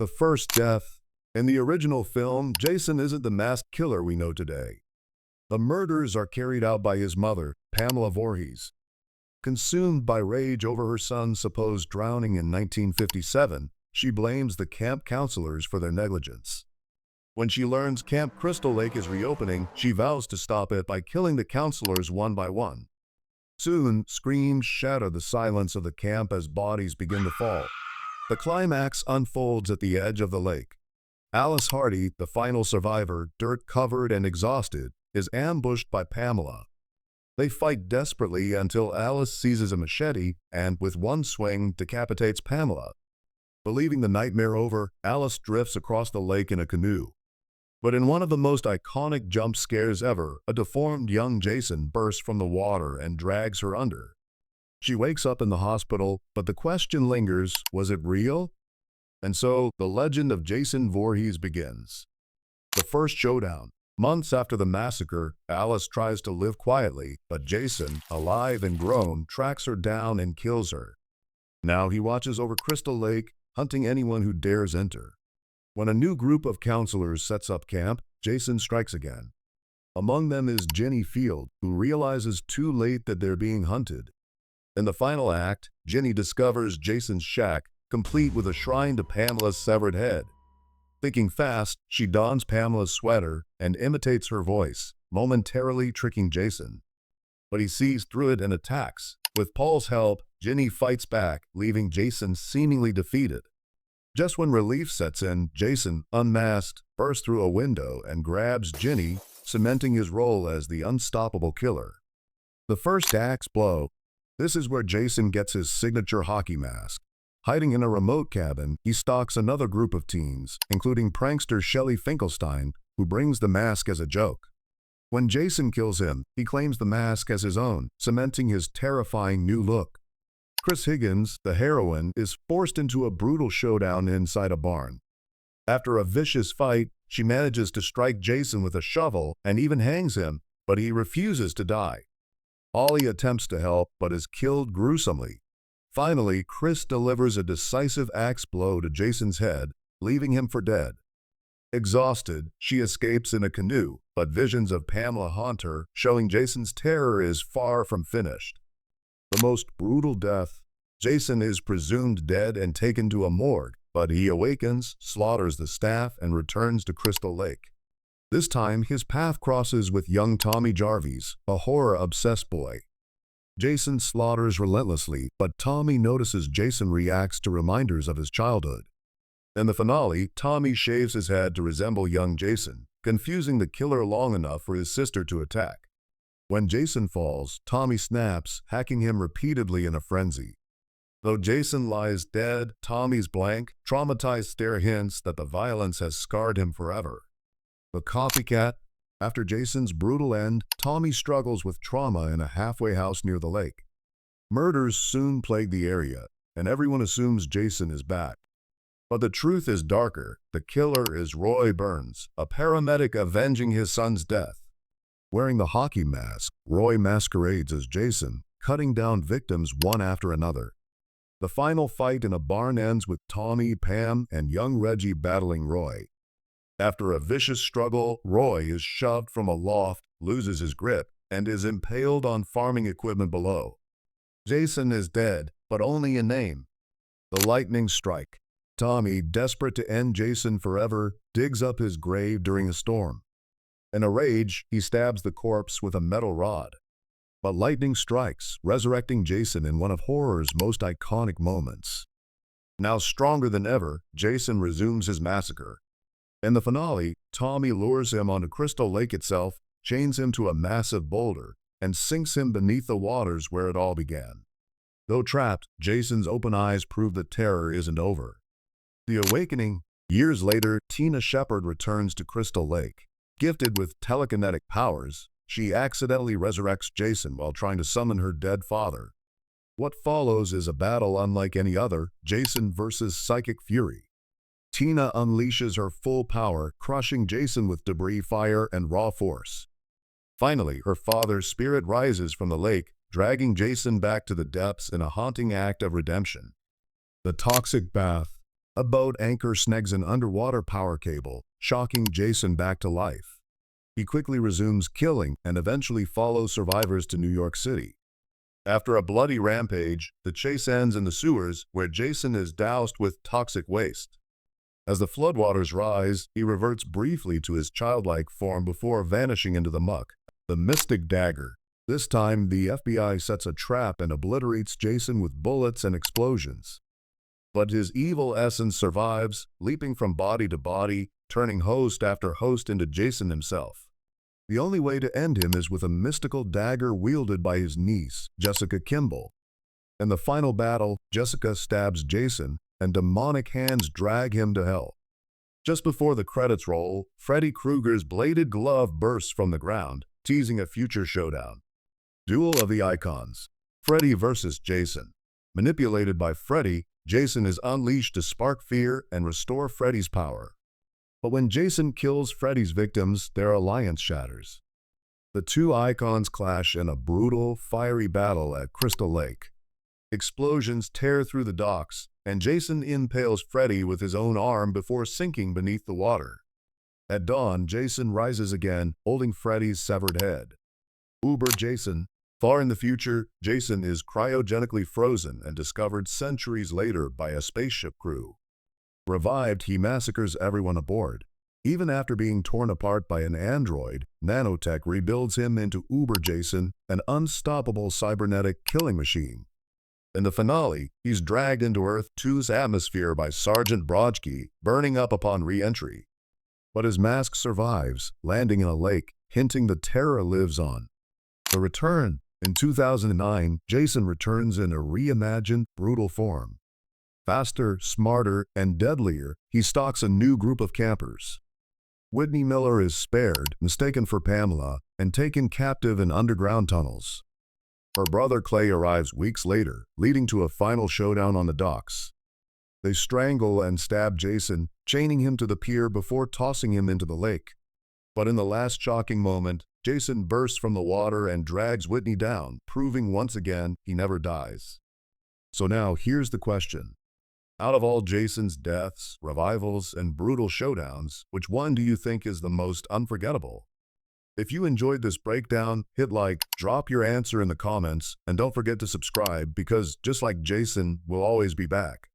The first death. In the original film, Jason isn't the masked killer we know today. The murders are carried out by his mother, Pamela Voorhees. Consumed by rage over her son's supposed drowning in 1957, she blames the camp counselors for their negligence. When she learns Camp Crystal Lake is reopening, she vows to stop it by killing the counselors one by one. Soon, screams shatter the silence of the camp as bodies begin to fall. The climax unfolds at the edge of the lake. Alice Hardy, the final survivor, dirt-covered and exhausted, is ambushed by Pamela. They fight desperately until Alice seizes a machete and, with one swing, decapitates Pamela. Believing the nightmare over, Alice drifts across the lake in a canoe. But in one of the most iconic jump scares ever, a deformed young Jason bursts from the water and drags her under. She wakes up in the hospital, but the question lingers, was it real? And so, the legend of Jason Voorhees begins. The first showdown. Months after the massacre, Alice tries to live quietly, but Jason, alive and grown, tracks her down and kills her. Now he watches over Crystal Lake, hunting anyone who dares enter. When a new group of counselors sets up camp, Jason strikes again. Among them is Jenny Field, who realizes too late that they're being hunted. In the final act, Jenny discovers Jason's shack, complete with a shrine to Pamela's severed head. Thinking fast, she dons Pamela's sweater and imitates her voice, momentarily tricking Jason. But he sees through it and attacks. With Paul's help, Jenny fights back, leaving Jason seemingly defeated. Just when relief sets in, Jason, unmasked, bursts through a window and grabs Jenny, cementing his role as the unstoppable killer. The first axe blow. This is where Jason gets his signature hockey mask. Hiding in a remote cabin, he stalks another group of teens, including prankster Shelley Finkelstein, who brings the mask as a joke. When Jason kills him, he claims the mask as his own, cementing his terrifying new look. Chris Higgins, the heroine, is forced into a brutal showdown inside a barn. After a vicious fight, she manages to strike Jason with a shovel and even hangs him, but he refuses to die. Ollie attempts to help, but is killed gruesomely. Finally, Chris delivers a decisive axe blow to Jason's head, leaving him for dead. Exhausted, she escapes in a canoe, but visions of Pamela haunt her, showing Jason's terror is far from finished. The most brutal death. Jason is presumed dead and taken to a morgue, but he awakens, slaughters the staff, and returns to Crystal Lake. This time, his path crosses with young Tommy Jarvis, a horror-obsessed boy. Jason slaughters relentlessly, but Tommy notices Jason reacts to reminders of his childhood. In the finale, Tommy shaves his head to resemble young Jason, confusing the killer long enough for his sister to attack. When Jason falls, Tommy snaps, hacking him repeatedly in a frenzy. Though Jason lies dead, Tommy's blank, traumatized stare hints that the violence has scarred him forever. The copycat. After Jason's brutal end, Tommy struggles with trauma in a halfway house near the lake. Murders soon plague the area, and everyone assumes Jason is back. But the truth is darker. The killer is Roy Burns, a paramedic avenging his son's death. Wearing the hockey mask, Roy masquerades as Jason, cutting down victims one after another. The final fight in a barn ends with Tommy, Pam, and young Reggie battling Roy. After a vicious struggle, Roy is shoved from a loft, loses his grip, and is impaled on farming equipment below. Jason is dead, but only in name. The lightning strike. Tommy, desperate to end Jason forever, digs up his grave during a storm. In a rage, he stabs the corpse with a metal rod. But lightning strikes, resurrecting Jason in one of horror's most iconic moments. Now stronger than ever, Jason resumes his massacre. In the finale, Tommy lures him onto Crystal Lake itself, chains him to a massive boulder, and sinks him beneath the waters where it all began. Though trapped, Jason's open eyes prove that terror isn't over. The awakening. Years later, Tina Shepard returns to Crystal Lake. Gifted with telekinetic powers, she accidentally resurrects Jason while trying to summon her dead father. What follows is a battle unlike any other, Jason versus psychic fury. Tina unleashes her full power, crushing Jason with debris, fire, and raw force. Finally, her father's spirit rises from the lake, dragging Jason back to the depths in a haunting act of redemption. The toxic bath. A boat anchor snags an underwater power cable, shocking Jason back to life. He quickly resumes killing and eventually follows survivors to New York City. After a bloody rampage, the chase ends in the sewers where Jason is doused with toxic waste. As the floodwaters rise, he reverts briefly to his childlike form before vanishing into the muck. The Mystic Dagger. This time, the FBI sets a trap and obliterates Jason with bullets and explosions. But his evil essence survives, leaping from body to body, turning host after host into Jason himself. The only way to end him is with a mystical dagger wielded by his niece, Jessica Kimball. In the final battle, Jessica stabs Jason, and demonic hands drag him to hell. Just before the credits roll, Freddy Krueger's bladed glove bursts from the ground, teasing a future showdown. Duel of the Icons. Freddy versus Jason. Manipulated by Freddy, Jason is unleashed to spark fear and restore Freddy's power. But when Jason kills Freddy's victims, their alliance shatters. The two icons clash in a brutal, fiery battle at Crystal Lake. Explosions tear through the docks, and Jason impales Freddy with his own arm before sinking beneath the water. At dawn, Jason rises again, holding Freddy's severed head. Uber Jason. Far in the future, Jason is cryogenically frozen and discovered centuries later by a spaceship crew. Revived, he massacres everyone aboard. Even after being torn apart by an android, nanotech rebuilds him into Uber Jason, an unstoppable cybernetic killing machine. In the finale, he's dragged into Earth 2's atmosphere by Sergeant Brodsky, burning up upon re-entry. But his mask survives, landing in a lake, hinting the terror lives on. The Return. In 2009, Jason returns in a reimagined, brutal form. Faster, smarter, and deadlier, he stalks a new group of campers. Whitney Miller is spared, mistaken for Pamela, and taken captive in underground tunnels. Her brother Clay arrives weeks later, leading to a final showdown on the docks. They strangle and stab Jason, chaining him to the pier before tossing him into the lake. But in the last shocking moment, Jason bursts from the water and drags Whitney down, proving once again he never dies. So now here's the question. Out of all Jason's deaths, revivals, and brutal showdowns, which one do you think is the most unforgettable? If you enjoyed this breakdown, hit like, drop your answer in the comments, and don't forget to subscribe because just like Jason, we'll always be back.